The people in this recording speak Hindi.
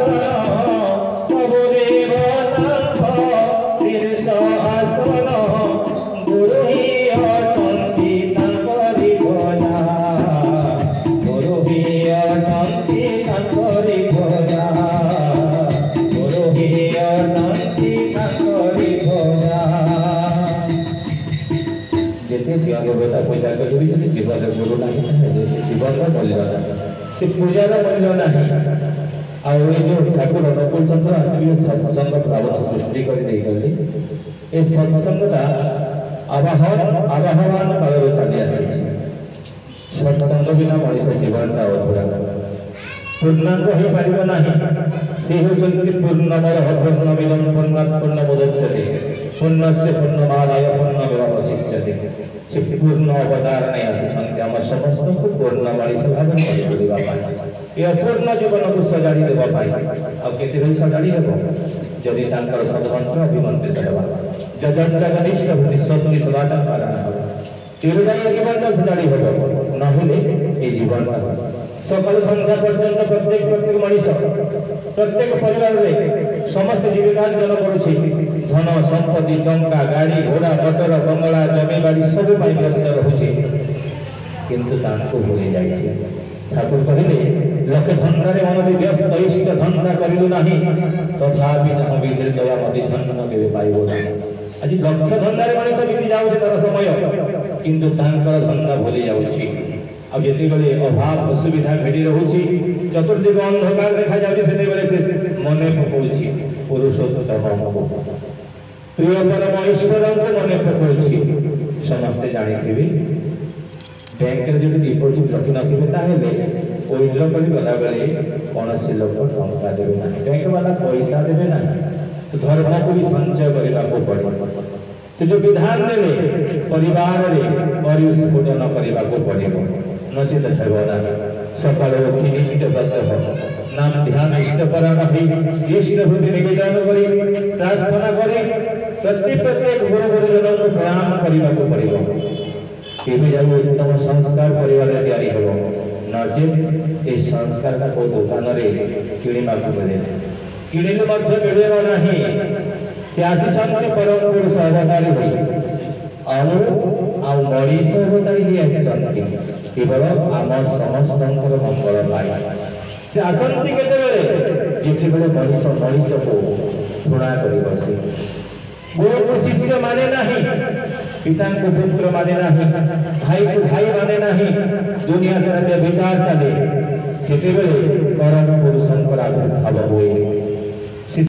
आसन सब देवता शीर्ष आसन गुरु ही अटंती तांकरी भजा गुरु ही अटंती तांकरी भजा गुरु ही अटंती तांकरी भजा जैसे देवता पूजा कर जीवन गुरु नहीं जीवन मूल्य से पूजार मूल्य नहीं जो ठाकुर अनुकूल चंद्र आसिले सत्संग भावना सृष्टि कर सत्संगता आवाहन काल चली सत्संग बिना मनुष्य जीवनटा अधूरा पूर्णांग हो पार सी होती पूर्णमय पूर्णमिदं पूर्णात् पूर्णमुदच्यते पूर्णस्य पूर्णमादाय पूर्णमेवावशिष्यते से पूर्ण अवतार नहीं आसी आम समस्त को पूर्ण मनुष्य भाव ये अपूर्ण जीवन को सजाड़ी देवाई आते सजाड़ी हे जदि सदमंत्र अभिमंत्रित होगा जगन जगनिष्ठ भूति सदाटा कारण तेरे जीवन सजाड़ी हम ना ये जीवन सकाल संध्या पर्यंत प्रत्येक मनुष्य प्रत्येक परिवार में समस्त जीविकार्जन करुच्छे धन संपत्ति टंका गाड़ी घोड़ा मोटर बंगला जमी बाड़ी सब व्यस्त रोचे किंतु भूली जाए ठाकुर कहले लक्ष्य धंधारे मन व्यस्त इष्ट धंधा करू ना तथापि विधि दया मत धन के पाइब आज लक्ष्य धंधारे मनुष्य बीती जाऊे तार समय किंतु धंधा भूली जाऊँगी आते अभाव असुविधा भेड़ी रोचे चतुर्दिग अंधकार देखा जाए मन पकाउछि पुरुषोत्तम प्रिय परम ईश्वर को मन पकाउछि समस्ते जानी बैंक जो डिपोजिट रखी नथिबे विड्र कर गला बेले कौन से लोक टंका देवे ना बैंक वाला पैसा देवे ना धर्म को भी संचय करने को पड़े से जो विधान देवे परिवार में परिस्फुटन करने को पड़े नचेत हेबना सकाल उठी निष्ठ व्रत नाम ध्यान इष्ट परायण इष्ट भूति निवेदन करी प्रार्थना करी प्रत्येक गुरु गुरुजन को प्रणाम करने को पड़े उत्तम संस्कार परिवार तैयारी हो नचेत ये संस्कार का को दुकान किणवा मिले किणिले मिलेगा नहीं से आसी परम पुरुष अवतारी हुई मनीष अवतारी केवल आम समस्त मंगल पाए से आसती के मनीष को घृणा कर गुरु को शिष्य माने नहीं पिता को पुत्र माने नहीं भाई को भाई माने नहीं दुनिया सारा विचार चले से परम पुरुषों आविर्भाव हुए